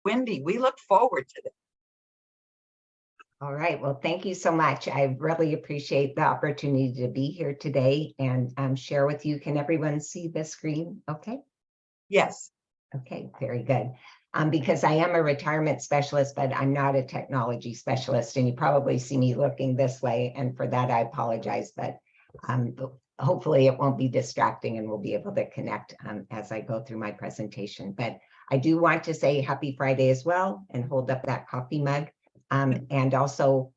Wendy, we look forward to this. All right. Well, thank you so much. I really appreciate the opportunity to be here today and share with you. Can everyone see the screen? Okay. Yes. Okay, very good. Because I am a retirement specialist, but I'm not a technology specialist, and you probably see me looking this way. And for that, I apologize, but hopefully it won't be distracting and we'll be able to connect as I go through my presentation. But I do want to say happy Friday as well and hold up that coffee mug. And also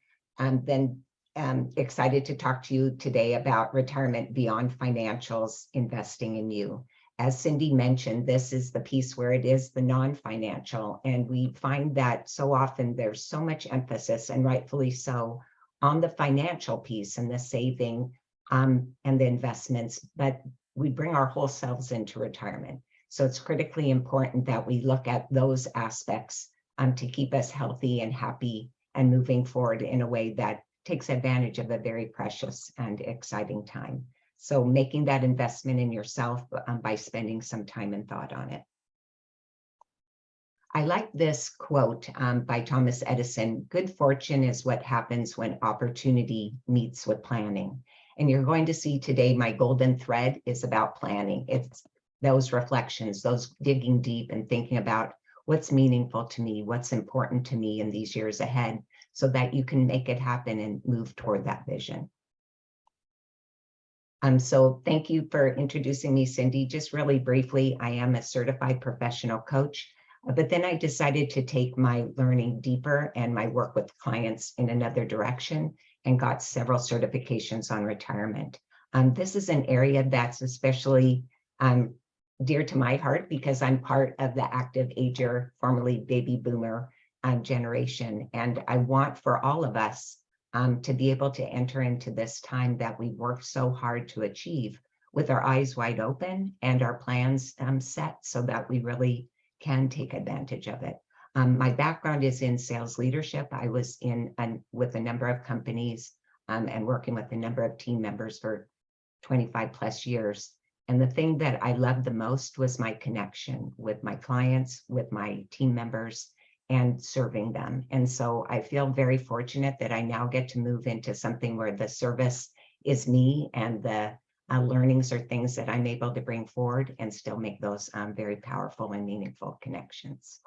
excited to talk to you today about retirement beyond financials, investing in you. As Cindy mentioned, this is the piece where it is the non-financial, and we find that so often there's so much emphasis, and rightfully so, on the financial piece and the saving and the investments, but we bring our whole selves into retirement. So it's critically important that we look at those aspects to keep us healthy and happy and moving forward in a way that takes advantage of a very precious and exciting time. So making that investment in yourself by spending some time and thought on it. I like this quote by Thomas Edison: "Good fortune is what happens when opportunity meets with planning." And you're going to see today my golden thread is about planning. It's those reflections, those digging deep and thinking about what's meaningful to me, what's important to me in these years ahead, so that you can make it happen and move toward that vision. So thank you for introducing me, Cindy. Just really briefly, I am a certified professional coach, but then I decided to take my learning deeper and my work with clients in another direction and got several certifications on retirement. This is an area that's especially dear to my heart because I'm part of the active ager, formerly baby boomer generation. And I want for all of us to be able to enter into this time that we worked so hard to achieve with our eyes wide open and our plans set so that we really can take advantage of it. My background is in sales leadership. I was with a number of companies and working with a number of team members for 25 plus years. And the thing that I loved the most was my connection with my clients, with my team members, and serving them. And so I feel very fortunate that I now get to move into something where the service is me and the learnings are things that I'm able to bring forward and still make those very powerful and meaningful connections.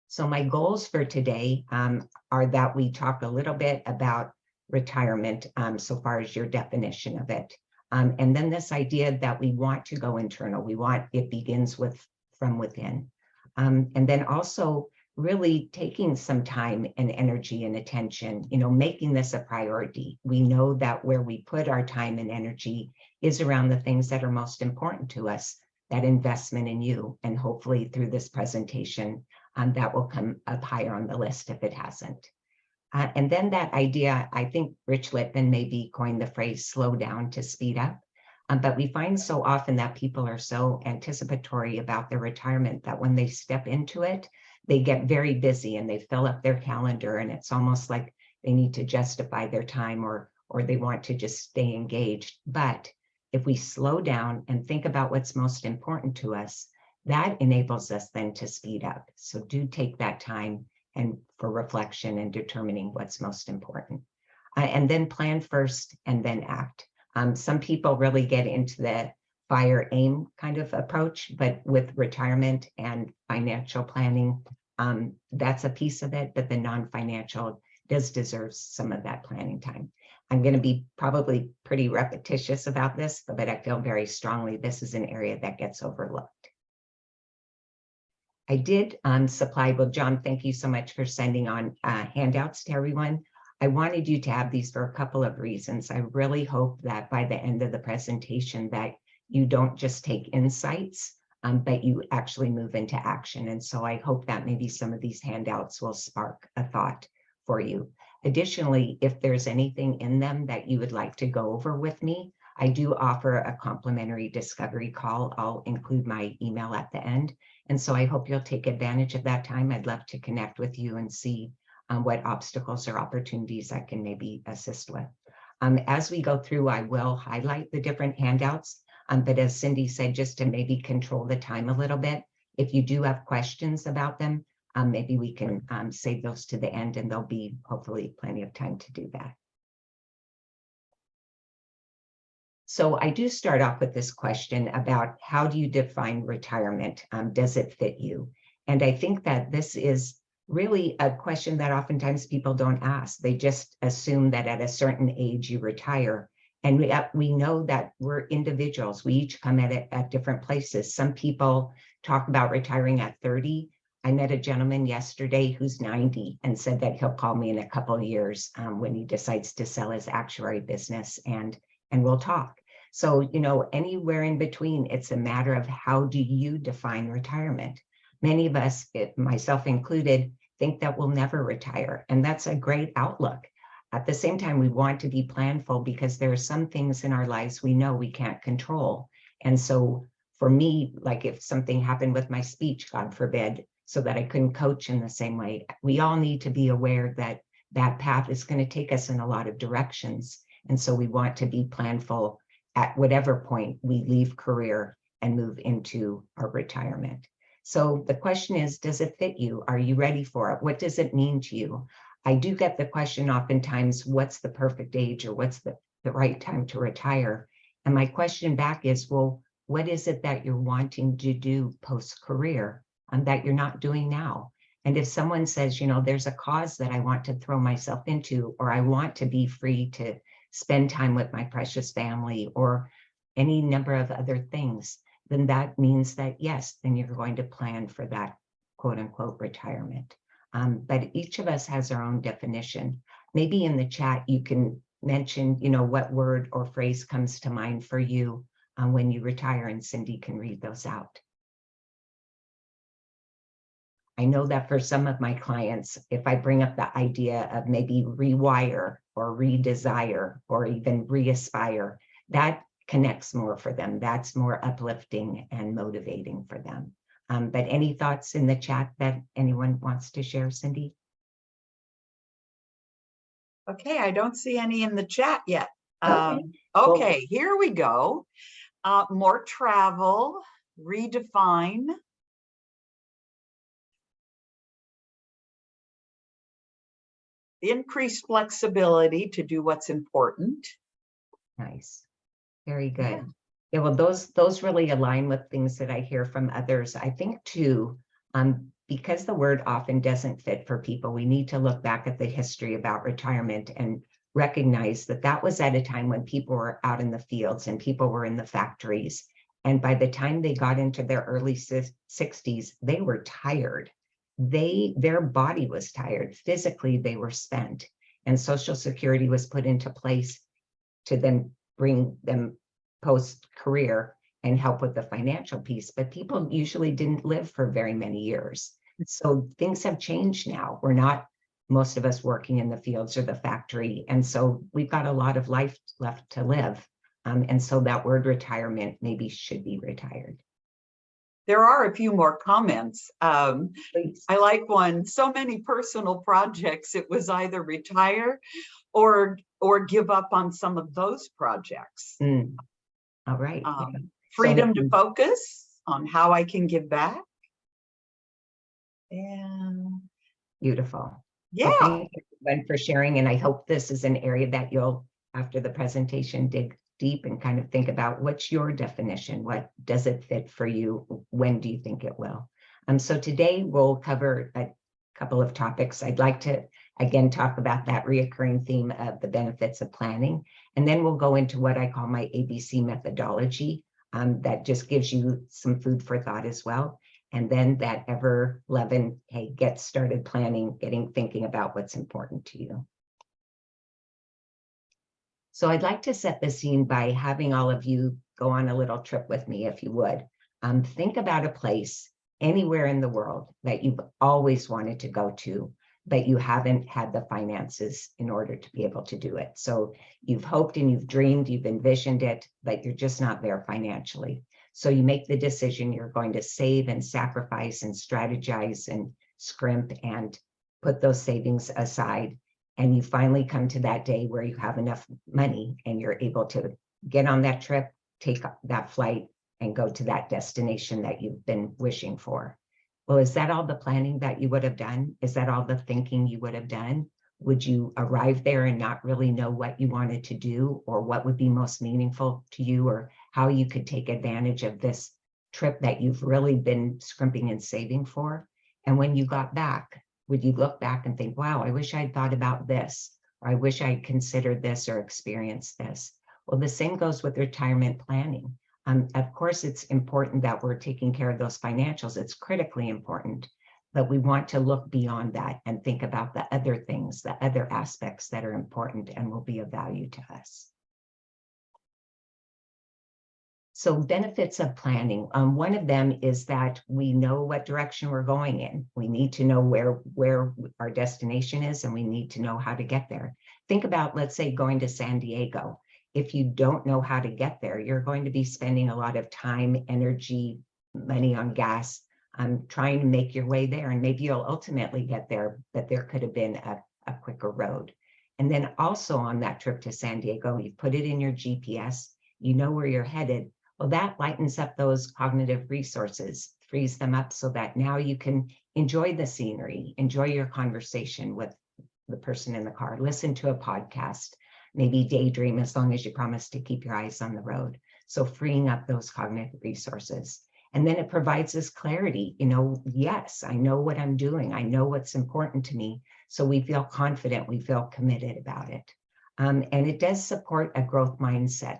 So my goals for today are that we talk a little bit about retirement so far as your definition of it. And then this idea that we want to go internal, it begins from within. And then also really taking some time and energy and attention, making this a priority. We know that where we put our time and energy is around the things that are most important to us, that investment in you. And hopefully through this presentation, that will come up higher on the list if it hasn't. And then that idea, I think Rich Lippman maybe coined the phrase slow down to speed up. But we find so often that people are so anticipatory about their retirement that when they step into it, they get very busy and they fill up their calendar, and it's almost like they need to justify their time or they want to just stay engaged. But if we slow down and think about what's most important to us, that enables us then to speed up. So do take that time and for reflection and determining what's most important. And then plan first and then act. Some people really get into the fire aim kind of approach, but with retirement and financial planning, that's a piece of it, but the non-financial does deserve some of that planning time. I'm going to be probably pretty repetitious about this, but I feel very strongly this is an area that gets overlooked. I did supply, well, John, thank you so much for sending on handouts to everyone. I wanted you to have these for a couple of reasons. I really hope that by the end of the presentation that you don't just take insights, but you actually move into action. And so I hope that maybe some of these handouts will spark a thought for you. Additionally, if there's anything in them that you would like to go over with me, I do offer a complimentary discovery call. I'll include my email at the end. And so I hope you'll take advantage of that time. I'd love to connect with you and see what obstacles or opportunities I can maybe assist with. As we go through, I will highlight the different handouts, but as Cindy said, just to maybe control the time a little bit, If you do have questions about them, maybe we can save those to the end, and there'll be hopefully plenty of time to do that. So I do start off with this question about how do you define retirement? Does it fit you? And I think that this is really a question that oftentimes people don't ask. They just assume that at a certain age you retire. And we know that we're individuals. We each come at it at different places. Some people talk about retiring at 30. I met a gentleman yesterday who's 90 and said that he'll call me in a couple of years when he decides to sell his actuary business, and we'll talk. So, you know, anywhere in between, it's a matter of how do you define retirement? Many of us, myself included, think that we'll never retire, and that's a great outlook. At the same time, we want to be planful because there are some things in our lives we know we can't control. And so for me, like if something happened with my speech, God forbid, so that I couldn't coach in the same way, we all need to be aware that that path is going to take us in a lot of directions. And so we want to be planful at whatever point we leave career and move into our retirement. So the question is, does it fit you? Are you ready for it? What does it mean to you? I do get the question oftentimes, what's the perfect age, or what's the right time to retire? And my question back is, well, what is it that you're wanting to do post-career that you're not doing now? And if someone says, you know, there's a cause that I want to throw myself into, or I want to be free to spend time with my precious family, or any number of other things, then that means that, yes, then you're going to plan for that quote unquote retirement. But each of us has our own definition. Maybe in the chat, you can mention, you know, what word or phrase comes to mind for you when you retire, and Cindy can read those out. I know that for some of my clients, if I bring up the idea of maybe rewire or redesire or even reaspire, that connects more for them. That's more uplifting and motivating for them. But any thoughts in the chat that anyone wants to share, Cindy? Okay, I don't see any in the chat yet. Okay, Okay, here we go. More travel, redefine. Increased flexibility to do what's important. Nice. Very good. Yeah. Yeah, well, those really align with things that I hear from others. I think too, because the word often doesn't fit for people, we need to look back at the history about retirement and recognize that that was at a time when people were out in the fields and people were in the factories. And by the time they got into their early 60s, they were tired. Their body was tired. Physically, they were spent. And Social Security was put into place to then bring them post-career and help with the financial piece, but people usually didn't live for very many years. So things have changed now. We're not, most of us, working in the fields or the factory. And so we've got a lot of life left to live. And so that word retirement maybe should be retired. There are a few more comments. Please. I like one, so many personal projects, it was either retire or give up on some of those projects. All right. Freedom to focus on how I can give back. And beautiful. Yeah. Well, thank you, everyone, for sharing. And I hope this is an area that you'll, after the presentation, dig deep and kind of think about what's your definition? What does it fit for you? When do you think it will? So today we'll cover a couple of topics. I'd like to, again, talk about that reoccurring theme of the benefits of planning. And then we'll go into what I call my ABC methodology that just gives you some food for thought as well. And then that ever-loving, hey, get started planning, thinking about what's important to you. So I'd like to set the scene by having all of you go on a little trip with me, if you would. Think about a place anywhere in the world that you've always wanted to go to, but you haven't had the finances in order to be able to do it. So you've hoped and you've dreamed, you've envisioned it, but you're just not there financially. So you make the decision you're going to save and sacrifice and strategize and scrimp and put those savings aside. And you finally come to that day where you have enough money and you're able to get on that trip, take that flight, and go to that destination that you've been wishing for. Well, is that all the planning that you would have done? Is that all the thinking you would have done? Would you arrive there and not really know what you wanted to do or what would be most meaningful to you or how you could take advantage of this trip that you've really been scrimping and saving for? And when you got back, would you look back and think, wow, I wish I'd thought about this, or I wish I'd considered this or experienced this? Well, the same goes with retirement planning. Of course, it's important that we're taking care of those financials. It's critically important, but we want to look beyond that and think about the other things, the other aspects that are important and will be of value to us. So benefits of planning. One of them is that we know what direction we're going in. We need to know where our destination is, and we need to know how to get there. Think about, let's say, going to San Diego. If you don't know how to get there, you're going to be spending a lot of time, energy, money on gas, trying to make your way there. And maybe you'll ultimately get there, but there could have been a quicker road. And then also on that trip to San Diego, you put it in your GPS, you know where you're headed. Well, that lightens up those cognitive resources, frees them up so that now you can enjoy the scenery, enjoy your conversation with the person in the car, listen to a podcast, maybe daydream as long as you promise to keep your eyes on the road. So freeing up those cognitive resources. And then it provides us clarity. Yes, I know what I'm doing. I know what's important to me. So we feel confident, we feel committed about it. And it does support a growth mindset.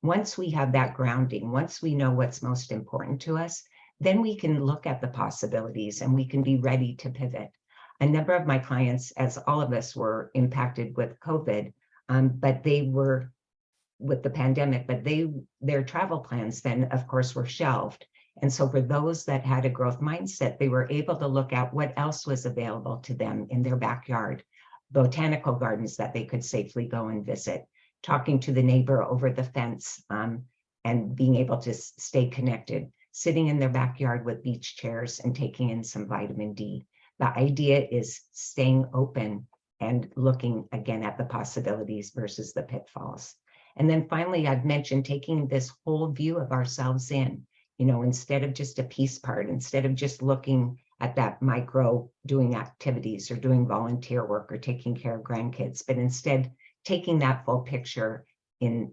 Once we have that grounding, once we know what's most important to us, then we can look at the possibilities and we can be ready to pivot. A number of my clients, as all of us, were impacted with COVID, but they were with the pandemic, but their travel plans then, of course, were shelved. And so for those that had a growth mindset, they were able to look at what else was available to them in their backyard, botanical gardens that they could safely go and visit, talking to the neighbor over the fence, and being able to stay connected, sitting in their backyard with beach chairs and taking in some vitamin D. The idea is staying open and looking again at the possibilities versus the pitfalls. And then finally, I've mentioned taking this whole view of ourselves in, instead of just a piece part, instead of just looking at that micro doing activities or doing volunteer work or taking care of grandkids, but instead taking that full picture in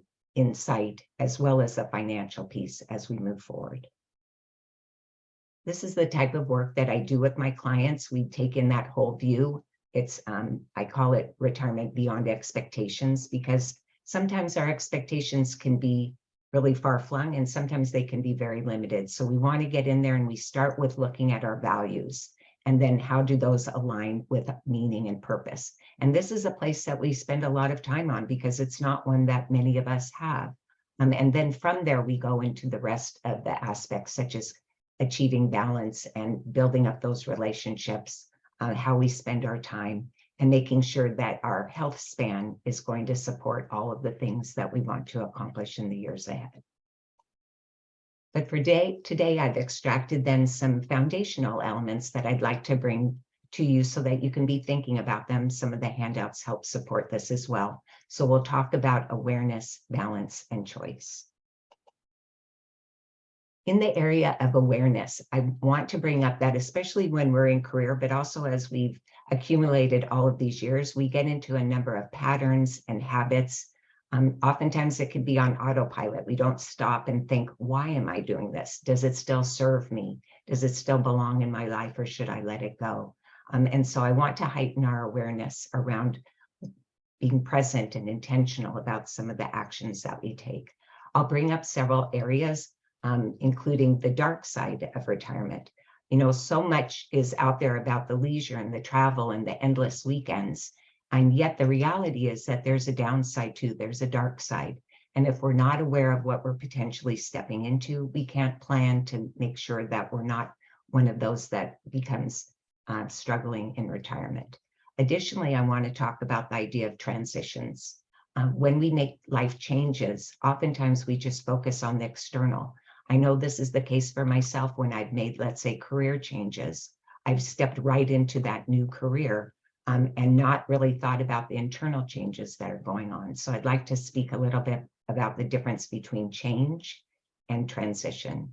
sight, as well as the financial piece as we move forward. This is the type of work that I do with my clients. We take in that whole view. It's, I call it retirement beyond expectations, because sometimes our expectations can be really far-flung and sometimes they can be very limited. So we want to get in there and we start with looking at our values and then how do those align with meaning and purpose. And this is a place that we spend a lot of time on because it's not one that many of us have. And then from there, we go into the rest of the aspects, such as achieving balance and building up those relationships, how we spend our time, and making sure that our health span is going to support all of the things that we want to accomplish in the years ahead. But for today, I've extracted then some foundational elements that I'd like to bring to you so that you can be thinking about them. Some of the handouts help support this as well. So we'll talk about awareness, balance, and choice. In the area of awareness, I want to bring up that especially when we're in career, but also as we've accumulated all of these years, we get into a number of patterns and habits. Oftentimes it can be on autopilot. We don't stop and think, why am I doing this? Does it still serve me? Does it still belong in my life, or should I let it go? And so I want to heighten our awareness around being present and intentional about some of the actions that we take. I'll bring up several areas, including the dark side of retirement. So much is out there about the leisure and the travel and the endless weekends. And yet the reality is that there's a downside too. There's a dark side. And if we're not aware of what we're potentially stepping into, we can't plan to make sure that we're not one of those that becomes struggling in retirement. Additionally, I want to talk about the idea of transitions. When we make life changes, oftentimes we just focus on the external. I know this is the case for myself when I've made, let's say, career changes. I've stepped right into that new career and not really thought about the internal changes that are going on. So I'd like to speak a little bit about the difference between change and transition.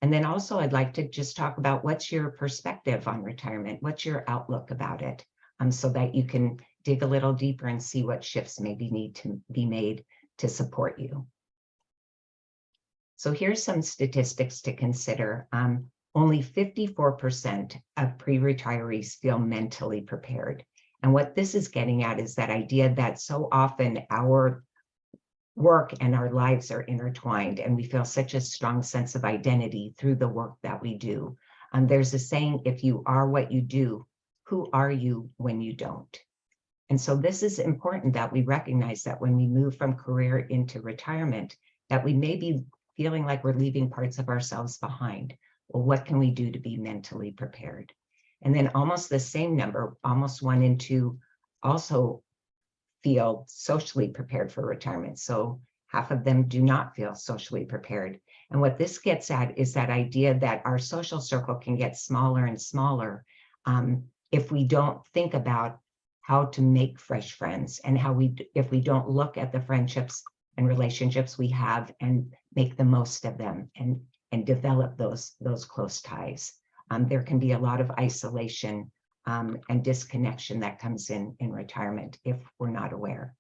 And then also I'd like to just talk about what's your perspective on retirement? What's your outlook about it? So that you can dig a little deeper and see what shifts maybe need to be made to support you. So here's some statistics to consider. Only 54% of pre-retirees feel mentally prepared. And what this is getting at is that idea that so often our work and our lives are intertwined, and we feel such a strong sense of identity through the work that we do. There's a saying, if you are what you do, who are you when you don't? And so this is important that we recognize that when we move from career into retirement, that we may be feeling like we're leaving parts of ourselves behind. Well, what can we do to be mentally prepared? And then almost the same number, almost 1 in 2, also feel socially prepared for retirement. So half of them do not feel socially prepared. And what this gets at is that idea that our social circle can get smaller and smaller if we don't think about how to make fresh friends, and if we don't look at the friendships and relationships we have and make the most of them and develop those close ties. There can be a lot of isolation and disconnection that comes in retirement if we're not aware.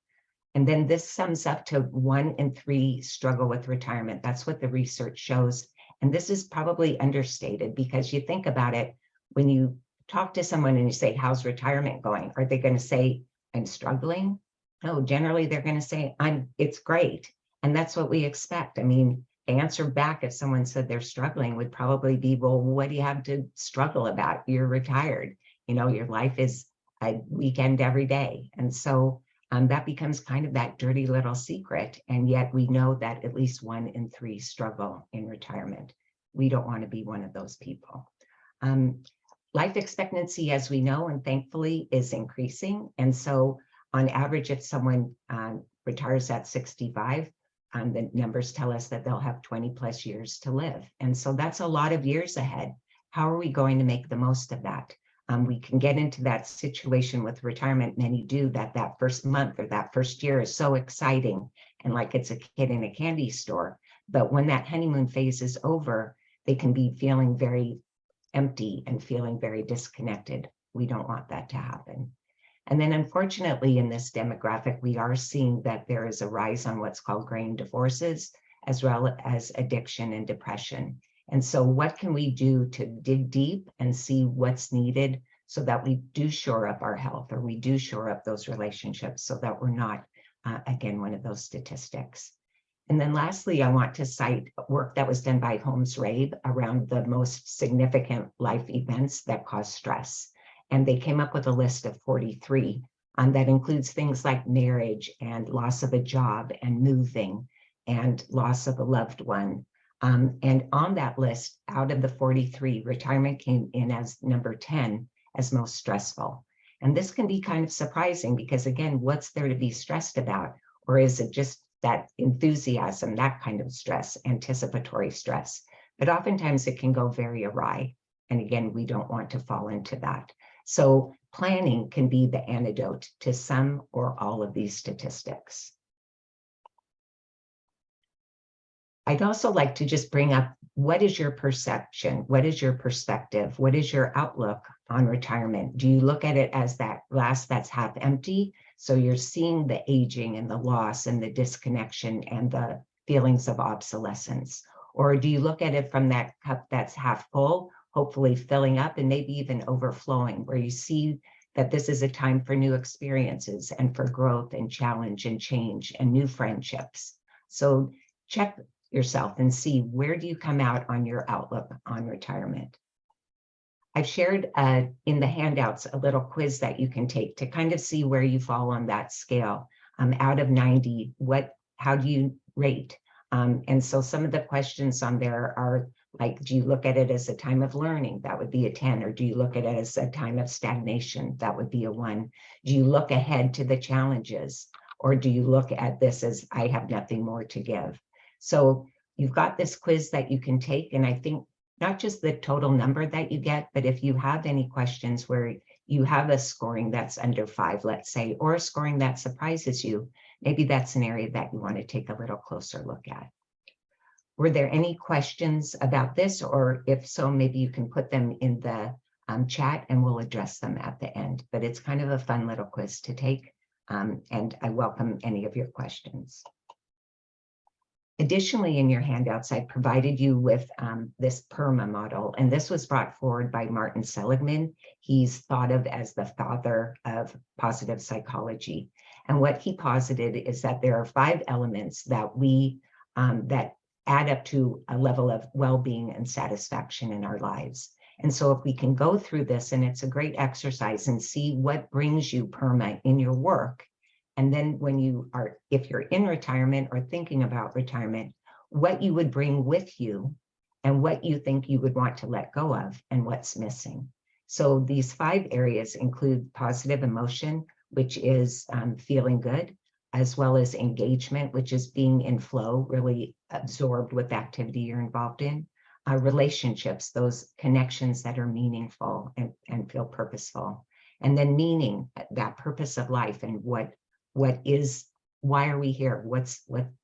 And then this sums up to 1 in 3 struggle with retirement. That's what the research shows. And this is probably understated, because you think about it, when you talk to someone and you say, how's retirement going? Are they going to say, I'm struggling? No, generally they're going to say, it's great. And that's what we expect. I mean, the answer back if someone said they're struggling would probably be, well, what do you have to struggle about? You're retired. You know, your life is a weekend every day. And so that becomes kind of that dirty little secret. And yet we know that at least 1 in 3 struggle in retirement. We don't want to be one of those people. Life expectancy, as we know, and thankfully, is increasing. And so on average, if someone retires at 65, the numbers tell us that they'll have 20 plus years to live. And so that's a lot of years ahead. How are we going to make the most of that? We can get into that situation with retirement. Many do that first month or that first year is so exciting and like it's a kid in a candy store. But when that honeymoon phase is over, they can be feeling very empty and feeling very disconnected. We don't want that to happen. And then unfortunately, in this demographic, we are seeing that there is a rise on what's called grain divorces, as well as addiction and depression. And so what can we do to dig deep and see what's needed so that we do shore up our health, or we do shore up those relationships so that we're not, again, one of those statistics. And then lastly, I want to cite work that was done by Holmes Rabe around the most significant life events that cause stress. And they came up with a list of 43 that includes things like marriage and loss of a job and moving and loss of a loved one. And on that list, out of the 43, retirement came in as number 10 as most stressful. And this can be kind of surprising because, again, what's there to be stressed about? Or is it just that enthusiasm, that kind of stress, anticipatory stress? But oftentimes it can go very awry. And again, we don't want to fall into that. So planning can be the antidote to some or all of these statistics. I'd also like to just bring up, what is your perception? What is your perspective? What is your outlook on retirement? Do you look at it as that glass that's half empty? So you're seeing the aging and the loss and the disconnection and the feelings of obsolescence? Or do you look at it from that cup that's half full, hopefully filling up and maybe even overflowing, where you see that this is a time for new experiences and for growth and challenge and change and new friendships? So check yourself and see, where do you come out on your outlook on retirement? I've shared in the handouts a little quiz that you can take to kind of see where you fall on that scale. Out of 90, how do you rate? And so some of the questions on there are like, do you look at it as a time of learning? That would be a 10. Or do you look at it as a time of stagnation? That would be a 1. Do you look ahead to the challenges? Or do you look at this as, I have nothing more to give? So you've got this quiz that you can take, and I think not just the total number that you get, but if you have any questions where you have a scoring that's under 5, let's say, or a scoring that surprises you, maybe that's an area that you want to take a little closer look at. Were there any questions about this? Or if so, maybe you can put them in the chat and we'll address them at the end. But it's kind of a fun little quiz to take. And I welcome any of your questions. Additionally, in your handouts, I provided you with this PERMA model, and this was brought forward by Martin Seligman. He's thought of as the father of positive psychology. And what he posited is that there are 5 elements that that add up to a level of well-being and satisfaction in our lives. And so if we can go through this, and it's a great exercise, and see what brings you PERMA in your work. And then if you're in retirement or thinking about retirement, what you would bring with you and what you think you would want to let go of and what's missing. So these 5 areas include positive emotion, which is feeling good, as well as engagement, which is being in flow, really absorbed with the activity you're involved in. Relationships, those connections that are meaningful and feel purposeful. And then meaning, that purpose of life, and why are we here?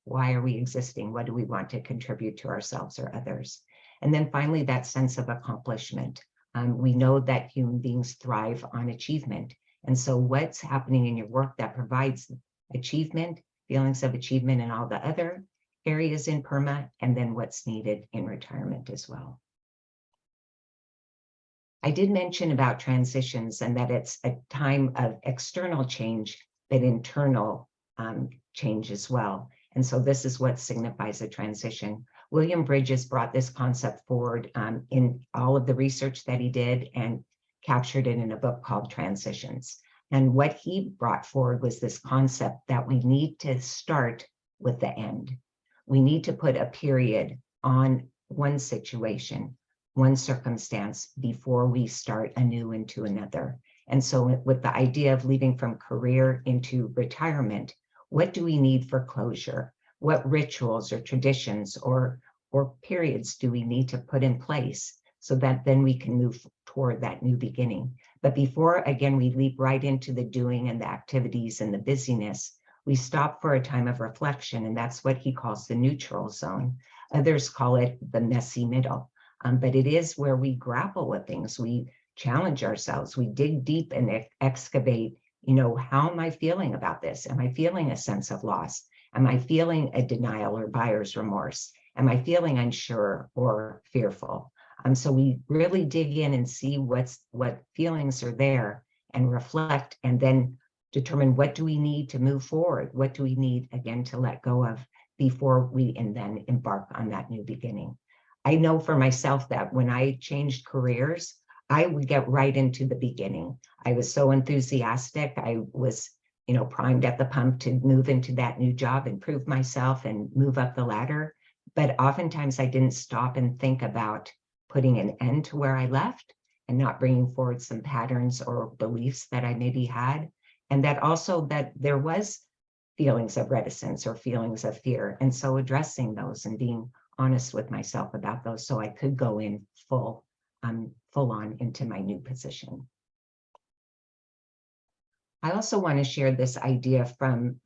Why are we existing? What do we want to contribute to ourselves or others? And then finally, that sense of accomplishment. We know that human beings thrive on achievement. And so what's happening in your work that provides achievement, feelings of achievement, and all the other areas in PERMA, and then what's needed in retirement as well. I did mention about transitions and that it's a time of external change, but internal change as well. And so this is what signifies a transition. William Bridges brought this concept forward in all of the research that he did and captured it in a book called Transitions. And what he brought forward was this concept that we need to start with the end. We need to put a period on one situation, one circumstance, before we start anew into another. And so with the idea of leaving from career into retirement, what do we need for closure? What rituals or traditions or periods do we need to put in place so that then we can move toward that new beginning? But before, again, we leap right into the doing and the activities and the busyness, we stop for a time of reflection, and that's what he calls the neutral zone. Others call it the messy middle, but it is where we grapple with things. We challenge ourselves. We dig deep and excavate, how am I feeling about this? Am I feeling a sense of loss? Am I feeling a denial or buyer's remorse? Am I feeling unsure or fearful? So we really dig in and see what feelings are there and reflect, and then determine what do we need to move forward? What do we need, again, to let go of before we and then embark on that new beginning? I know for myself that when I changed careers, I would get right into the beginning. I was so enthusiastic. I was, primed at the pump to move into that new job and prove myself and move up the ladder. But oftentimes I didn't stop and think about putting an end to where I left and not bringing forward some patterns or beliefs that I maybe had. And that also that there was feelings of reticence or feelings of fear. And so addressing those and being honest with myself about those so I could go in full on into my new position. I also want to share this idea from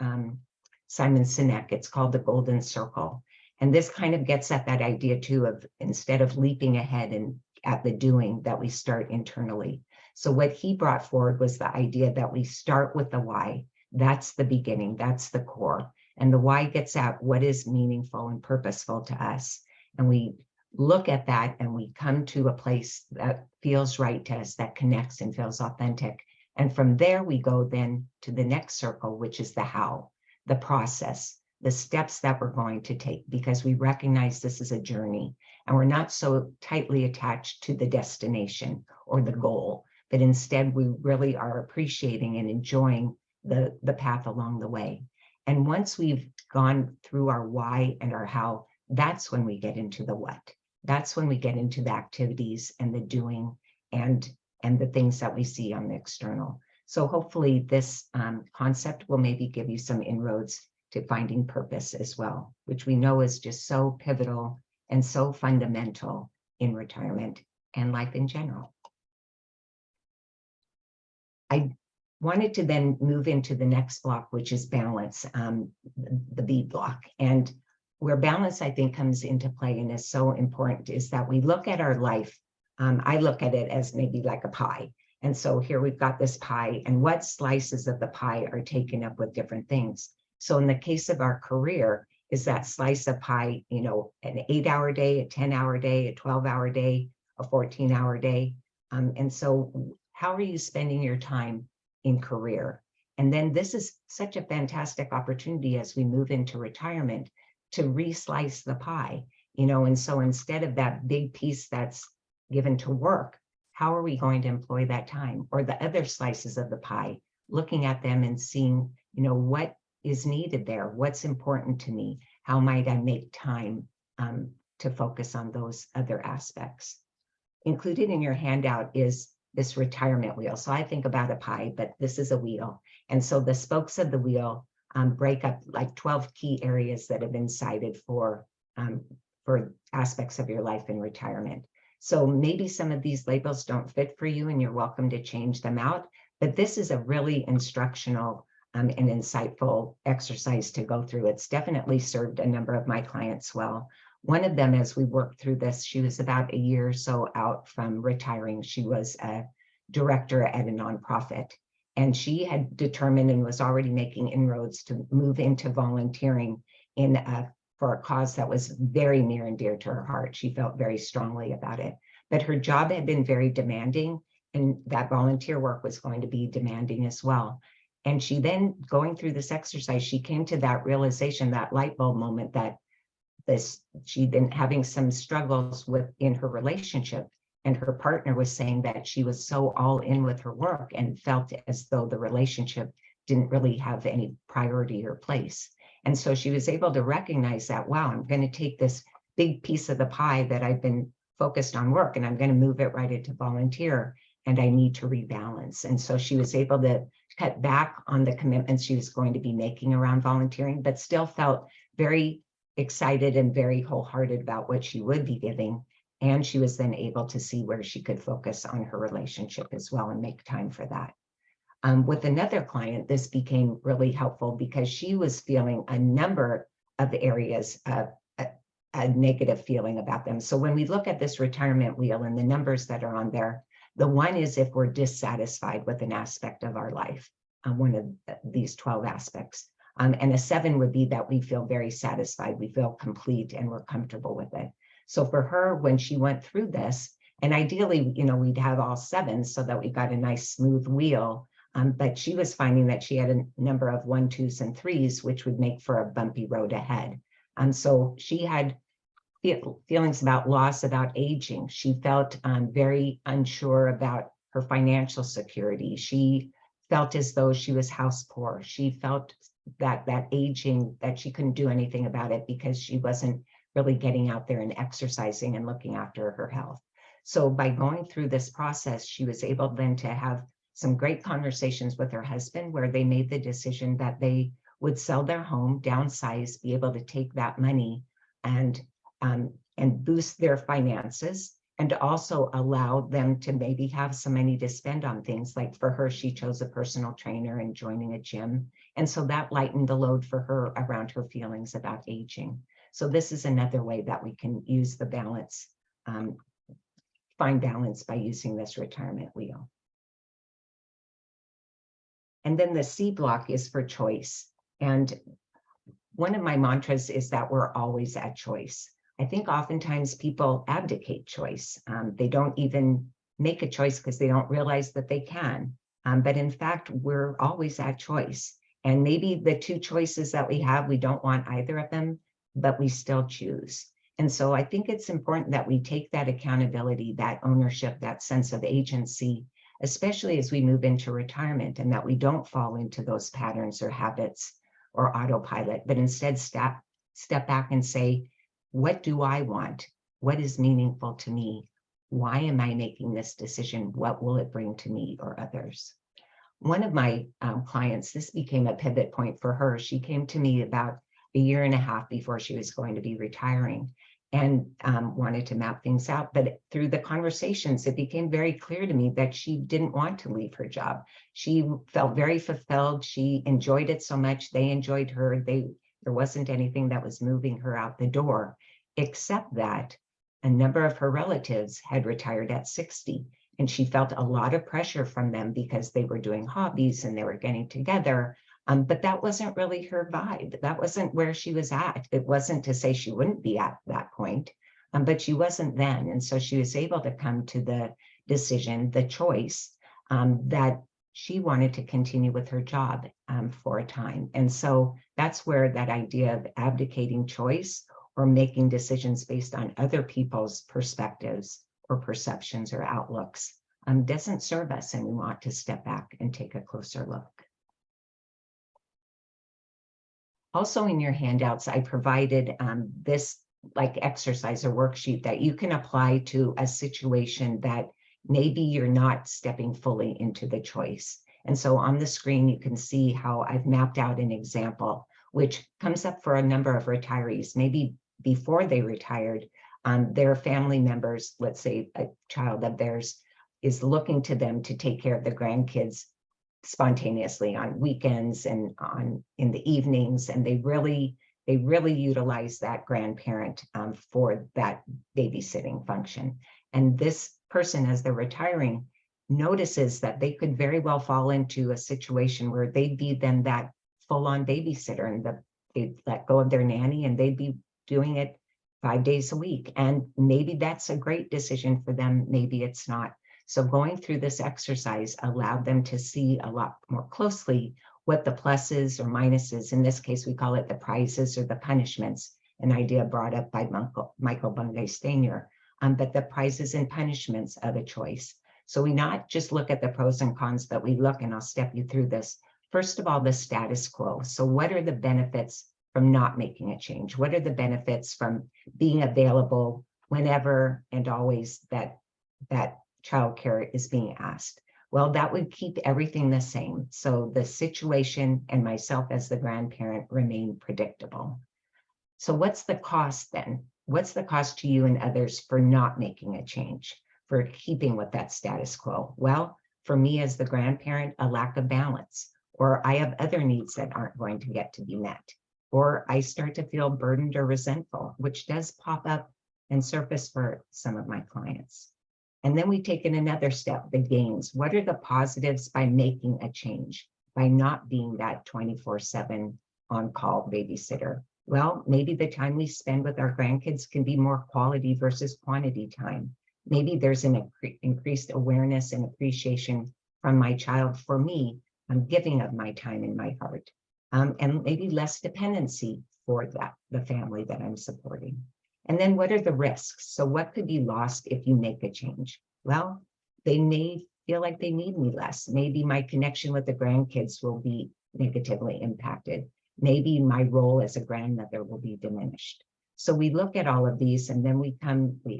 Simon Sinek. It's called the Golden Circle. And this kind of gets at that idea too of instead of leaping ahead and at the doing, that we start internally. So what he brought forward was the idea that we start with the why. That's the beginning, that's the core. And the why gets at what is meaningful and purposeful to us. And we look at that and we come to a place that feels right to us, that connects and feels authentic. And from there, we go then to the next circle, which is the how, the process, the steps that we're going to take, because we recognize this is a journey and we're not so tightly attached to the destination or the goal, but instead we really are appreciating and enjoying the path along the way. And once we've gone through our why and our how, that's when we get into the what. That's when we get into the activities and the doing and the things that we see on the external. So hopefully this concept will maybe give you some inroads to finding purpose as well, which we know is just so pivotal and so fundamental in retirement and life in general. I wanted to then move into the next block, which is balance, the B block. And where balance, I think, comes into play and is so important is that we look at our life. I look at it as maybe like a pie. And so here we've got this pie, and what slices of the pie are taken up with different things. So in the case of our career, is that slice of pie, you know, an 8-hour day, a 10-hour day, a 12-hour day, a 14-hour day? And so how are you spending your time in career? And then this is such a fantastic opportunity as we move into retirement to reslice the pie, you know, and so instead of that big piece that's given to work, how are we going to employ that time? Or the other slices of the pie, looking at them and seeing, you know, what is needed there? What's important to me? How might I make time to focus on those other aspects? Included in your handout is this retirement wheel. So I think about a pie, but this is a wheel. And so the spokes of the wheel break up like 12 key areas that have been cited for aspects of your life in retirement. So maybe some of these labels don't fit for you and you're welcome to change them out, but this is a really instructional and insightful exercise to go through. It's definitely served a number of my clients well. One of them, as we worked through this, she was about a year or so out from retiring. She was a director at a nonprofit, and she had determined and was already making inroads to move into volunteering for a cause that was very near and dear to her heart. She felt very strongly about it, but her job had been very demanding, and that volunteer work was going to be demanding as well. And she then, going through this exercise, she came to that realization, that light bulb moment, that she'd been having some struggles in her relationship, and her partner was saying that she was so all in with her work and felt as though the relationship didn't really have any priority or place. And so she was able to recognize that, wow, I'm going to take this big piece of the pie that I've been focused on work, and I'm going to move it right into volunteer, and I need to rebalance. And so she was able to cut back on the commitments she was going to be making around volunteering, but still felt very excited and very wholehearted about what she would be giving. And she was then able to see where she could focus on her relationship as well and make time for that. With another client, this became really helpful because she was feeling a number of areas of a negative feeling about them. So when we look at this retirement wheel and the numbers that are on there, the one is if we're dissatisfied with an aspect of our life, one of these 12 aspects. And a 7 would be that we feel very satisfied, we feel complete, and we're comfortable with it. So for her, when she went through this, and ideally, you know, we'd have all 7s so that we got a nice smooth wheel. But she was finding that she had a number of 1, 2s, and 3s, which would make for a bumpy road ahead. So she had feelings about loss, about aging. She felt very unsure about her financial security. She felt as though she was house poor. She felt that aging, that she couldn't do anything about it because she wasn't really getting out there and exercising and looking after her health. So by going through this process, she was able then to have some great conversations with her husband where they made the decision that they would sell their home, downsize, be able to take that money and boost their finances, and also allow them to maybe have some money to spend on things. Like for her, she chose a personal trainer and joining a gym. And so that lightened the load for her around her feelings about aging. So this is another way that we can use the balance, find balance by using this retirement wheel. And then the C block is for choice. And one of my mantras is that we're always at choice. I think oftentimes people abdicate choice. They don't even make a choice because they don't realize that they can. But in fact, we're always at choice. And maybe the 2 choices that we have, we don't want either of them, but we still choose. And so I think it's important that we take that accountability, that ownership, that sense of agency, especially as we move into retirement, and that we don't fall into those patterns or habits or autopilot, but instead step back and say, what do I want? What is meaningful to me? Why am I making this decision? What will it bring to me or others? One of my clients, this became a pivot point for her. She came to me about a year and a half before she was going to be retiring and wanted to map things out. But through the conversations, it became very clear to me that she didn't want to leave her job. She felt very fulfilled. She enjoyed it so much. They enjoyed her. They There wasn't anything that was moving her out the door, except that a number of her relatives had retired at 60. And she felt a lot of pressure from them because they were doing hobbies and they were getting together. But that wasn't really her vibe. That wasn't where she was at. It wasn't to say she wouldn't be at that point, but she wasn't then. And so she was able to come to the decision, the choice, that she wanted to continue with her job for a time. And so that's where that idea of abdicating choice or making decisions based on other people's perspectives or perceptions or outlooks doesn't serve us, and we want to step back and take a closer look. Also in your handouts, I provided this like exercise or worksheet that you can apply to a situation that maybe you're not stepping fully into the choice. And so on the screen, you can see how I've mapped out an example, which comes up for a number of retirees. Maybe before they retired, their family members, let's say a child of theirs, is looking to them to take care of the grandkids spontaneously on weekends and in the evenings, and they really utilize that grandparent for that babysitting function. And this person, as they're retiring, notices that they could very well fall into a situation where they'd be then that full-on babysitter, and they'd let go of their nanny and they'd be doing it 5 days a week. And maybe that's a great decision for them, maybe it's not. So going through this exercise allowed them to see a lot more closely what the pluses or minuses, in this case, we call it the prizes or the punishments, an idea brought up by Michael Bungay-Stanier, but the prizes and punishments of a choice. So we not just look at the pros and cons, but we look, and I'll step you through this. First of all, the status quo. So what are the benefits from not making a change? What are the benefits from being available whenever and always that childcare is being asked? Well, that would keep everything the same. So the situation and myself as the grandparent remain predictable. So what's the cost then? What's the cost to you and others for not making a change, for keeping with that status quo? Well, for me as the grandparent, a lack of balance, or I have other needs that aren't going to get to be met, or I start to feel burdened or resentful, which does pop up and surface for some of my clients. And then we take in another step, the gains. What are the positives by making a change, by not being that 24/7 on-call babysitter? Well, maybe the time we spend with our grandkids can be more quality versus quantity time. Maybe there's an increased awareness and appreciation from my child for me. I'm giving of my time and my heart, and maybe less dependency for the family that I'm supporting. And then what are the risks? So what could be lost if you make a change? Well, they may feel like they need me less. Maybe my connection with the grandkids will be negatively impacted. Maybe my role as a grandmother will be diminished. So we look at all of these, and then we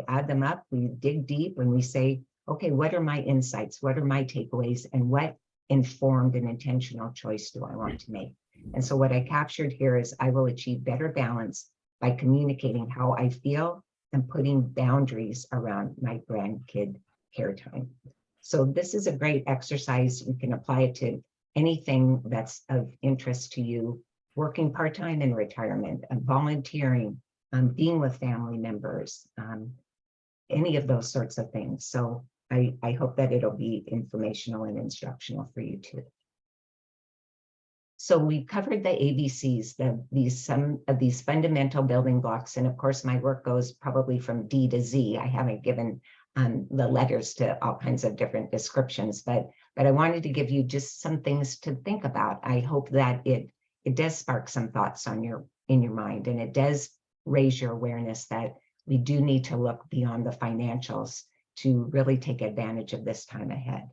add them up, we dig deep, and we say, okay, what are my insights? What are my takeaways? And what informed and intentional choice do I want to make? And so what I captured here is I will achieve better balance by communicating how I feel and putting boundaries around my grandkid care time. So this is a great exercise. You can apply it to anything that's of interest to you, working part-time in retirement, volunteering, being with family members, any of those sorts of things. So I hope that it'll be informational and instructional for you too. So we covered the ABCs, some of these fundamental building blocks. And of course, my work goes probably from D to Z. I haven't given the letters to all kinds of different descriptions, but I wanted to give you just some things to think about. I hope that it does spark some thoughts in your mind, and it does raise your awareness that we do need to look beyond the financials to really take advantage of this time ahead.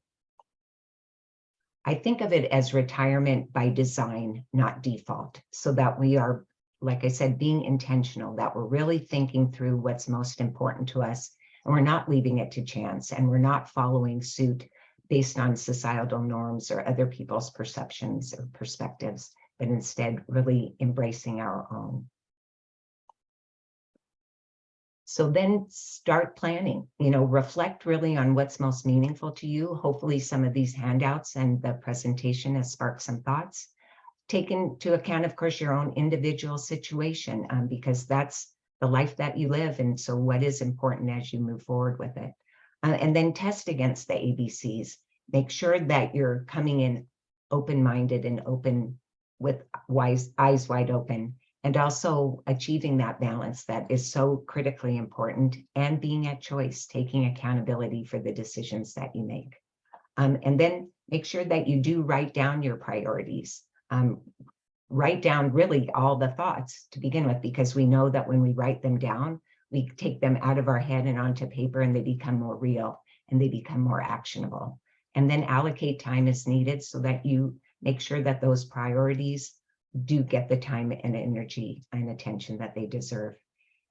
I think of it as retirement by design, not default, so that we are, like I said, being intentional, that we're really thinking through what's most important to us, and we're not leaving it to chance, and we're not following suit based on societal norms or other people's perceptions or perspectives, but instead really embracing our own. So then start planning, reflect really on what's most meaningful to you. Hopefully some of these handouts and the presentation has sparked some thoughts. take into account, of course, your own individual situation, because that's the life that you live. And so what is important as you move forward with it? And then test against the ABCs. Make sure that you're coming in open-minded and open with eyes wide open, and also achieving that balance that is so critically important, and being at choice, taking accountability for the decisions that you make. And then make sure that you do write down your priorities. Write down really all the thoughts to begin with, because we know that when we write them down, we take them out of our head and onto paper, and they become more real and they become more actionable. And then allocate time as needed so that you make sure that those priorities do get the time and energy and attention that they deserve.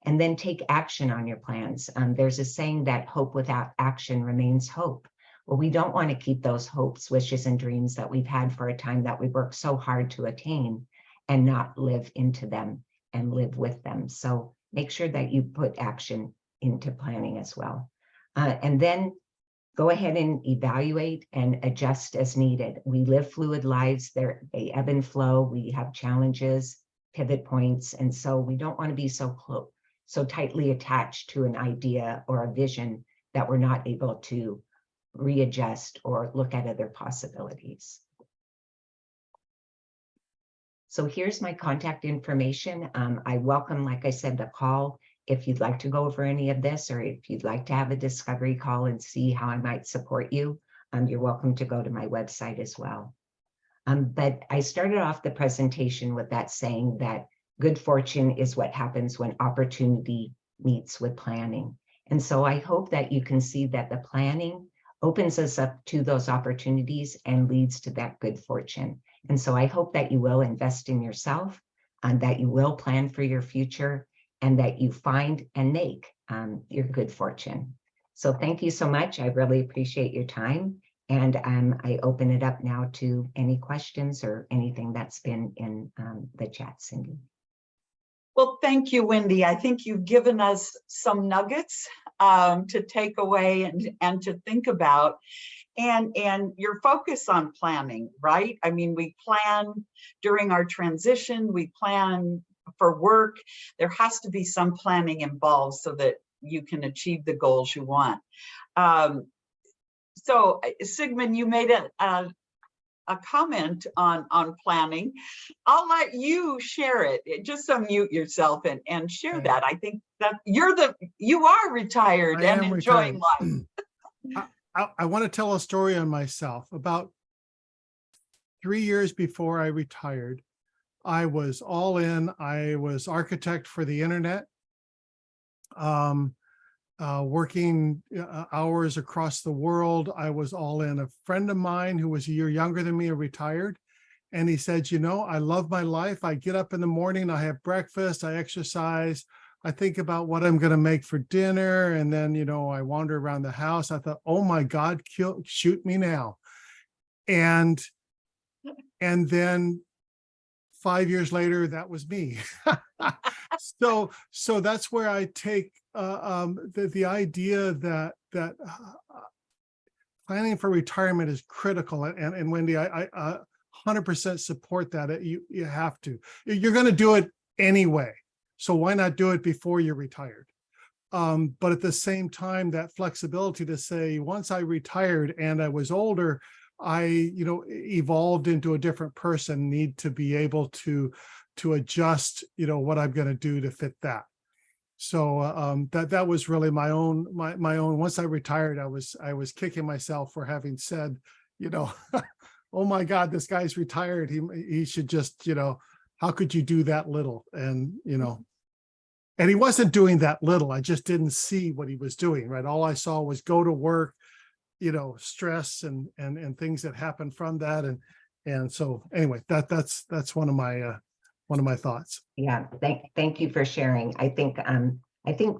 And then take action on your plans. There's a saying that hope without action remains hope. Well, we don't want to keep those hopes, wishes, and dreams that we've had for a time that we worked so hard to attain and not live into them and live with them. So make sure that you put action into planning as well. And then go ahead and evaluate and adjust as needed. We live fluid lives, they ebb and flow. We have challenges, pivot points. And so we don't want to be so tightly attached to an idea or a vision that we're not able to readjust or look at other possibilities. So here's my contact information. I welcome, like I said, the call. If you'd like to go over any of this, or if you'd like to have a discovery call and see how I might support you, you're welcome to go to my website as well. But I started off the presentation with that saying that good fortune is what happens when opportunity meets with planning. And so I hope that you can see that the planning opens us up to those opportunities and leads to that good fortune. And so I hope that you will invest in yourself, and that you will plan for your future, and that you find and make your good fortune. So thank you so much. I really appreciate your time. And I open it up now to any questions or anything that's been in the chat, Cindy. Well, thank you, Wendy. I think you've given us some nuggets to take away and to think about. And your focus on planning, right? I mean, we plan during our transition, we plan for work. There has to be some planning involved so that you can achieve the goals you want. So Sigmund, you made a comment on planning. I'll let you share it. Just unmute yourself and share Okay. that. I think that you are retired and enjoying life. I want to tell a story on myself. About 3 years before I retired, I was all in. I was architect for the internet, working hours across the world. I was all in. A friend of mine who was a year younger than me retired, and he said, you know, I love my life. I get up in the morning, I have breakfast, I exercise, I think about what I'm going to make for dinner, and then, you know, I wander around the house. I thought, oh my God, shoot me now. And then 5 years later, that was me. So that's where I take the idea that planning for retirement is critical. And Wendy, I 100% support that. You have to. You're going to do it anyway. So why not do it before you're retired? But at the same time, that flexibility to say, once I retired and I was older, I, you know, evolved into a different person, need to be able to adjust, you know, what I'm going to do to fit that. So that was really my own. Once I retired, I was kicking myself for having said, you know, oh my God, this guy's retired. He should just, you know, how could you do that little? And, you know, and he wasn't doing that little. I just didn't see what he was doing, right? All I saw was go to work, you know, stress and things that happen from that. And so anyway, that's one of my thoughts. Yeah, thank you for sharing. I think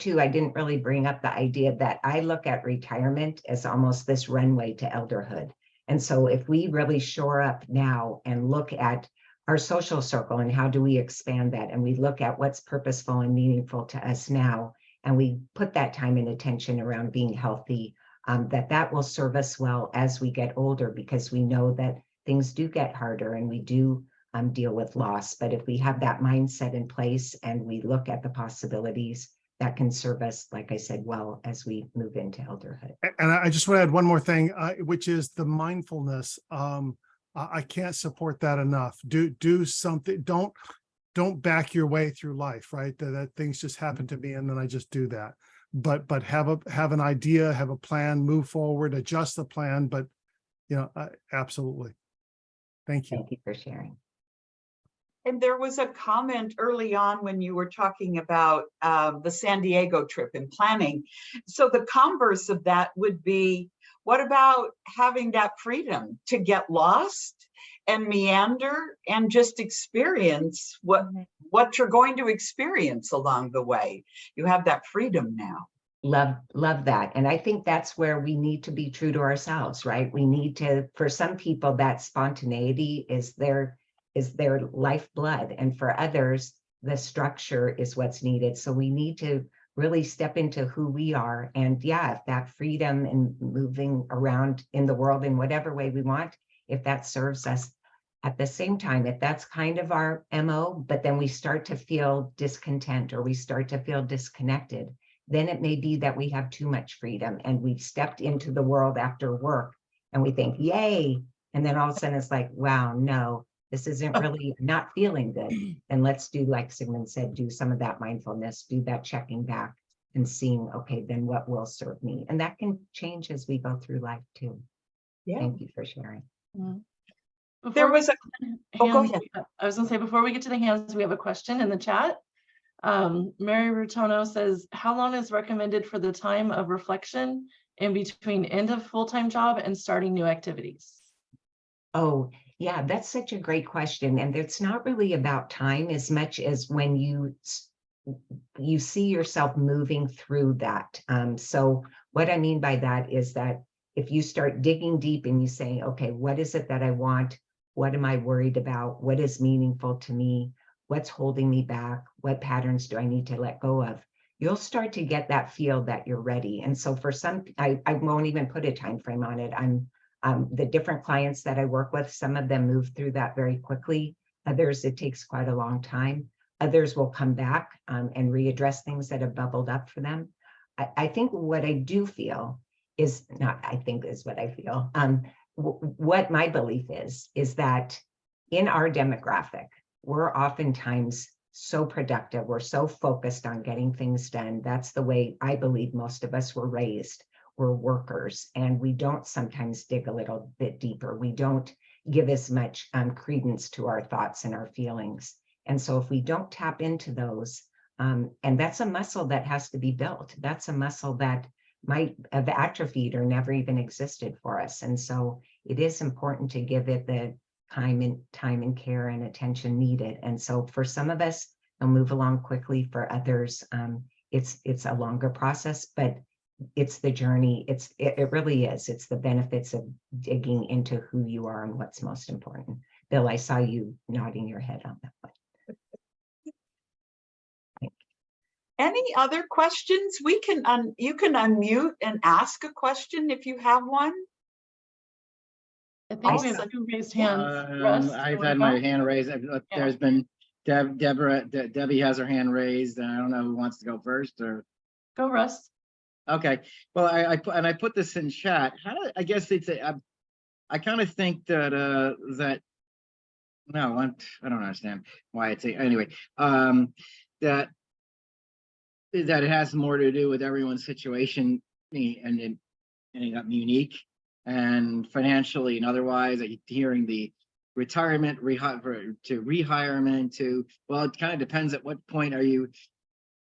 too, I didn't really bring up the idea that I look at retirement as almost this runway to elderhood. And so if we really shore up now and look at our social circle and how do we expand that, and we look at what's purposeful and meaningful to us now, and we put that time and attention around being healthy, that will serve us well as we get older, because we know that things do get harder and we do deal with loss. But if we have that mindset in place and we look at the possibilities, that can serve us, like I said, well, as we move into elderhood. And I just want to add one more thing, which is the mindfulness. I can't support that enough. Do something. Don't back your way through life, right? That things just happen to me and then I just do that. But have an idea, have a plan, move forward, adjust the plan. But absolutely. Thank you. Thank you for sharing. And there was a comment early on when you were talking about the San Diego trip and planning. So the converse of that would be, what about having that freedom to get lost and meander and just experience what you're going to experience along the way? You have that freedom now. Love that. And I think that's where we need to be true to ourselves, right? We need to, for some people, that spontaneity is their lifeblood. And for others, the structure is what's needed. So we need to really step into who we are. And yeah, if that freedom and moving around in the world in whatever way we want, if that serves us, at the same time, if that's kind of our MO, but then we start to feel discontent or we start to feel disconnected, then it may be that we have too much freedom and we've stepped into the world after work and we think, yay. And then all of a sudden it's like, wow, no, this isn't really not feeling good. And let's do, like Sigmund said, do some of that mindfulness, do that checking back and seeing, okay, then what will serve me? And that can change as we go through life too. Yeah. Thank you for sharing. There was a, go ahead. I was gonna say, before we get to the hands, we have a question in the chat. Mary Rutono says, how long is recommended for the time of reflection in between end of full-time job and starting new activities? Oh, yeah, that's such a great question. And it's not really about time as much as when you see yourself moving through that. So what I mean by that is that if you start digging deep and you say, okay, what is it that I want? What am I worried about? What is meaningful to me? What's holding me back? What patterns do I need to let go of? You'll start to get that feel that you're ready. And so for some, I won't even put a time frame on it. The different clients that I work with, some of them move through that very quickly. Others, it takes quite a long time. Others will come back and readdress things that have bubbled up for them. I think what I do feel is not, I think is what I feel. What my belief is that in our demographic, we're oftentimes so productive. We're so focused on getting things done. That's the way I believe most of us were raised. We're workers, and we don't sometimes dig a little bit deeper. We don't give as much credence to our thoughts and our feelings. And so if we don't tap into those, and that's a muscle that has to be built. That's a muscle that might have atrophied or never even existed for us. And so it is important to give it the time and care and attention needed. And so for some of us, they'll move along quickly. For others, it's a longer process, but it's the journey. It really is. It's the benefits of digging into who you are and what's most important. Bill, I saw you nodding your head on that one. Any other questions? We can you can unmute and ask a question if you have one. I think we have two raised hands. Russ, I've had my hand raised. There's been Debbie has her hand raised, and I don't know who wants to go first or. Go, Russ. Okay. Well, I put this in chat. I guess it's I kind of think that that no, I don't understand why it's anyway. That it has more to do with everyone's situation and ending up unique and financially and otherwise. Hearing the retirement to rehirement to, well, it kind of depends at what point are you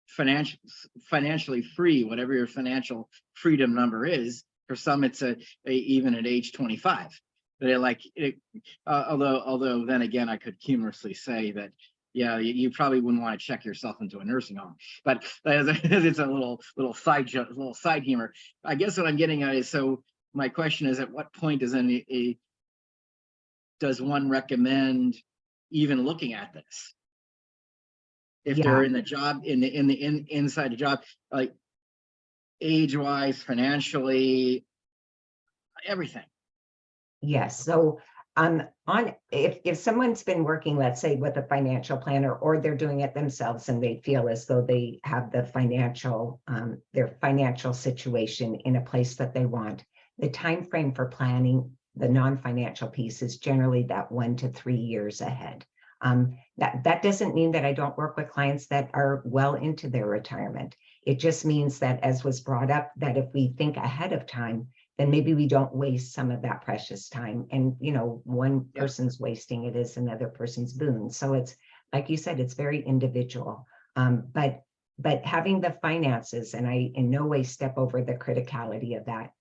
financially free, whatever your financial freedom number is. For some, it's even at age 25. But although then again, I could humorously say that, yeah, you probably wouldn't want to check yourself into a nursing home. But it's a little side humor. I guess what I'm getting at is, so my question is, at what point does one recommend even looking at this? If they're in the job, inside the job, like age-wise, financially, everything. Yes. So If someone's been working, let's say with a financial planner, or they're doing it themselves and they feel as though they have the financial, their financial situation in a place that they want, the time frame for planning the non-financial piece is generally that 1 to 3 years ahead. That doesn't mean that I don't work with clients that are well into their retirement. It just means that, as was brought up, that if we think ahead of time, then maybe we don't waste some of that precious time. And, you know, one Yeah. person's wasting it is another person's boon. So it's, like you said, it's very individual. But having the finances, and I in no way step over the criticality of that.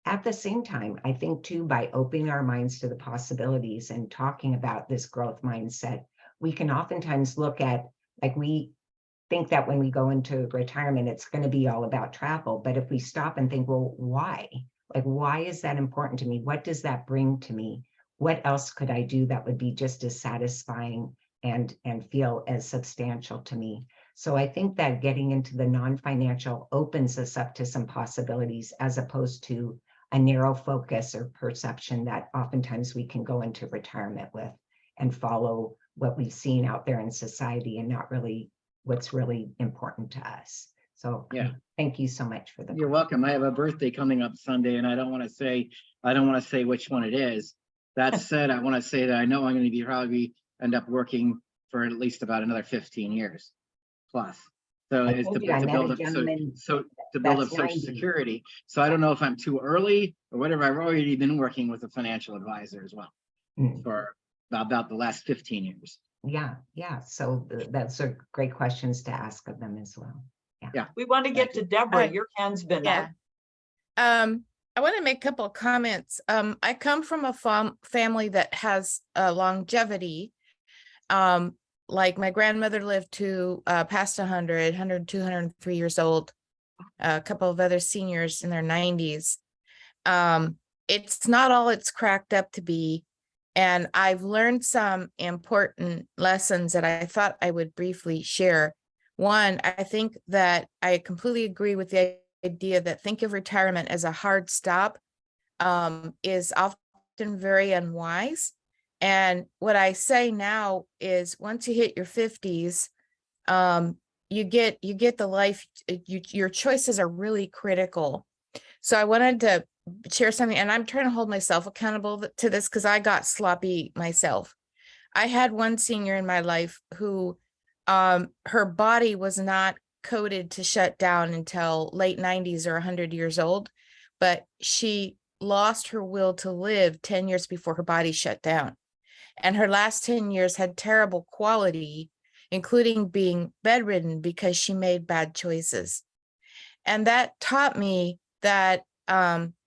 At the same time, I think too, by opening our minds to the possibilities and talking about this growth mindset, we can oftentimes look at, like, we think that when we go into retirement, it's going to be all about travel. But if we stop and think, well, why? Like, why is that important to me? What does that bring to me? What else could I do that would be just as satisfying and feel as substantial to me? So I think that getting into the non-financial opens us up to some possibilities, as opposed to a narrow focus or perception that oftentimes we can go into retirement with and follow what we've seen out there in society and not really what's really important to us. So Yeah. Thank you so much for the. You're welcome. I have a birthday coming up Sunday, and I don't want to say which one it is. That said, I want to say that I know I'm going to be probably end up working for at least about another 15 years plus. So I it's told you, I met build a up gentleman to build up that's Social 90. Security. So I don't know if I'm too early or whatever. I've already been working with a financial advisor as well for about the last 15 years. Yeah. So that's a great questions to ask of them as well. Yeah. We want to get to Deborah. Your hand's been up. I want to make a couple of comments. I come from a family that has longevity. Like my grandmother lived to past 100, 102, 103 years old. A couple of other seniors in their 90s. It's not all it's cracked up to be. And I've learned some important lessons that I thought I would briefly share. One, I think that I completely agree with the idea that think of retirement as a hard stop is often very unwise. And what I say now is, once you hit your 50s, you get the life, your choices are really critical. So I wanted to share something, and I'm trying to hold myself accountable to this because I got sloppy myself. I had one senior in my life who her body was not coded to shut down until late 90s or 100 years old, but she lost her will to live 10 years before her body shut down. And her last 10 years had terrible quality, including being bedridden because she made bad choices. And that taught me that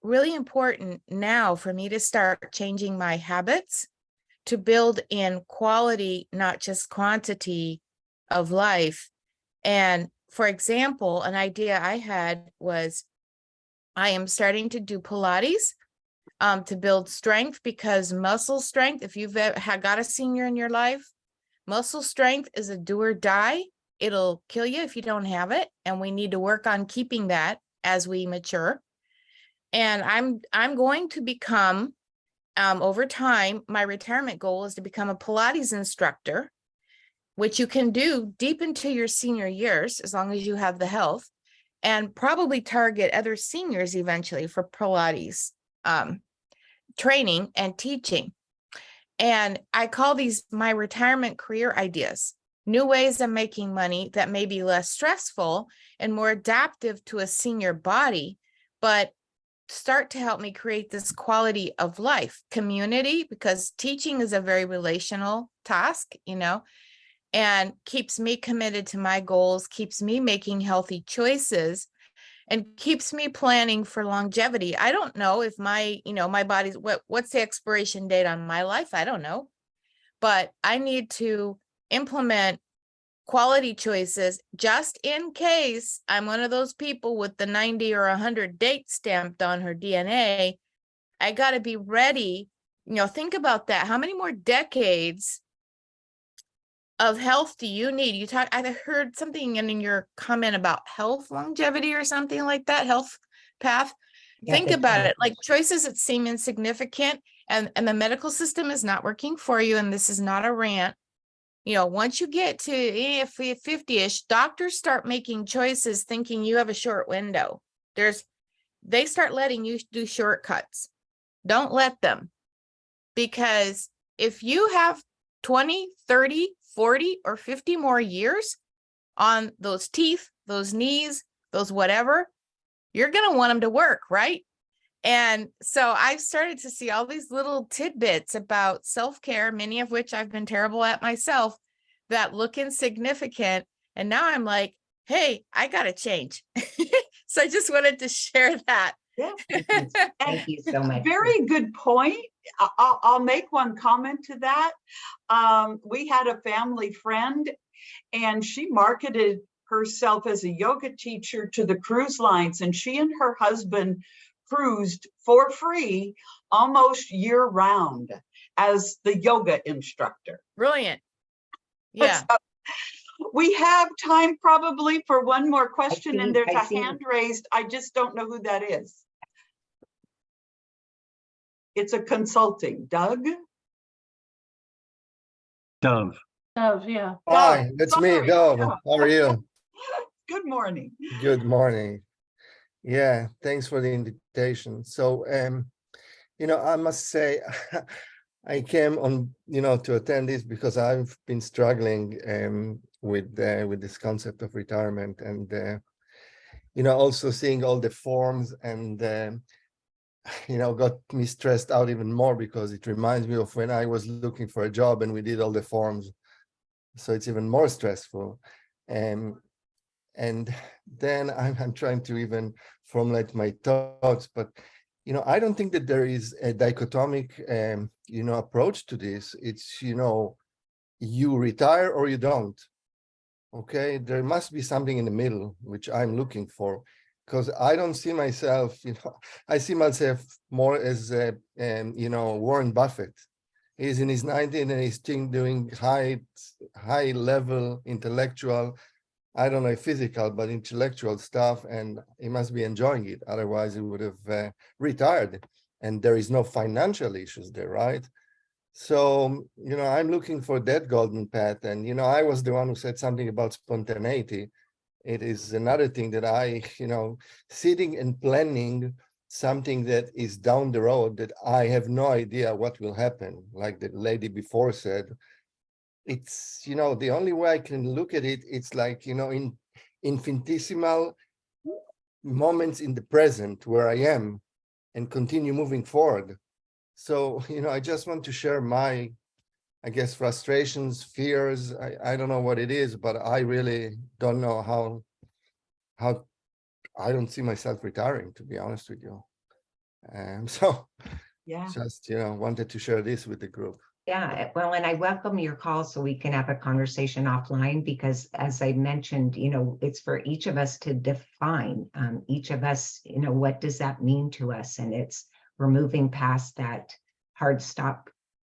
really important now for me to start changing my habits to build in quality, not just quantity of life. And for example, an idea I had was I am starting to do Pilates to build strength, because muscle strength, if you've got a senior in your life, muscle strength is a do or die. It'll kill you if you don't have it. And we need to work on keeping that as we mature. And I'm going to become, over time, my retirement goal is to become a Pilates instructor, which you can do deep into your senior years, as long as you have the health, and probably target other seniors eventually for Pilates training and teaching. And I call these my retirement career ideas, new ways of making money that may be less stressful and more adaptive to a senior body, but start to help me create this quality of life, community, because teaching is a very relational task, and keeps me committed to my goals, keeps me making healthy choices, and keeps me planning for longevity. I don't know if my body's, what's the expiration date on my life? I don't know, but I need to implement quality choices just in case I'm one of those people with the 90 or 100 date stamped on her DNA. I got to be ready. Think about that. How many more decades of health do you need? I heard something in your comment about health longevity or something like that, health path. Yeah, Think about it, like choices that seem insignificant and the medical system is not working for you, and this is not a rant. You know, once you get to 50-ish, doctors start making choices thinking you have a short window. They start letting you do shortcuts. Don't let them, because if you have 20, 30, 40, or 50 more years on those teeth, those knees, those whatever, you're going to want them to work, right? And so I've started to see all these little tidbits about self-care, many of which I've been terrible at myself, that look insignificant. And now I'm like, hey, I got to change. So I just wanted to share that. Yeah. Thank you so much. Very good point. I'll make one comment to that. We had a family friend, and she marketed herself as a yoga teacher to the cruise lines, and she and her husband cruised for free almost year round as the yoga instructor. Brilliant. Yeah. So we have time probably for one more question, and there's I a see. hand raised. I just don't know who that is. It's a consulting. Doug? Dove. Yeah. Hi, it's me, sorry. Dove. How are you? Good morning. Good morning. Yeah, thanks for the invitation. So, I must say, I came on, to attend this because I've been struggling with this concept of retirement, and also seeing all the forms, and got me stressed out even more because it reminds me of when I was looking for a job and we did all the forms. So it's even more stressful. And then I'm trying to even formulate my thoughts, but I don't think that there is a dichotomic approach to this. It's you retire or you don't. Okay, there must be something in the middle, which I'm looking for, because I don't see myself, I see myself more as Warren Buffett. He's in his 90s and he's still doing high level intellectual, I don't know if physical, but intellectual stuff, and he must be enjoying it. Otherwise, he would have retired, and there is no financial issues there, right? So, I'm looking for that golden path, and, I was the one who said something about spontaneity. It is another thing that I, sitting and planning something that is down the road that I have no idea what will happen, like the lady before said. It's, the only way I can look at it, it's like, in infinitesimal moments in the present where I am and continue moving forward. So, I just want to share my, I guess, frustrations, fears. I don't know what it is, but I really don't know how I don't see myself retiring, to be honest with you. So Yeah. just, wanted to share this with the group. Yeah, well, and I welcome your call so we can have a conversation offline, because as I mentioned, it's for each of us to define, each of us, what does that mean to us? And we're moving past that hard stop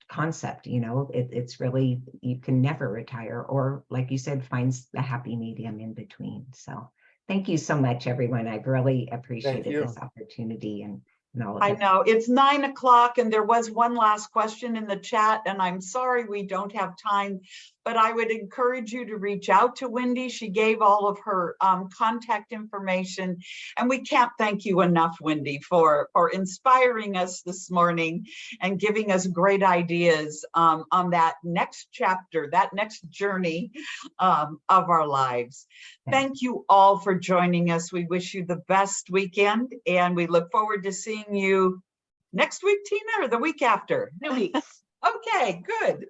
concept, it's really, you can never retire, or like you said, finds the happy medium in between. So thank you so much, everyone. I've really appreciated this opportunity and all of I it. know it's 9 o'clock, and there was one last question in the chat, and I'm sorry we don't have time, but I would encourage you to reach out to Wendy. She gave all of her contact information, and we can't thank you enough, Wendy, for inspiring us this morning and giving us great ideas on that next chapter, that next journey of our lives. Thank you all for joining us. We wish you the best weekend, and we look forward to seeing you next week, Tina, or the week after? 2 weeks. Okay, good.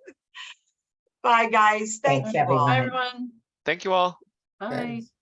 Bye, guys. Thank Thanks, you all. everyone. Bye, everyone. Thank you all. Bye. Thanks.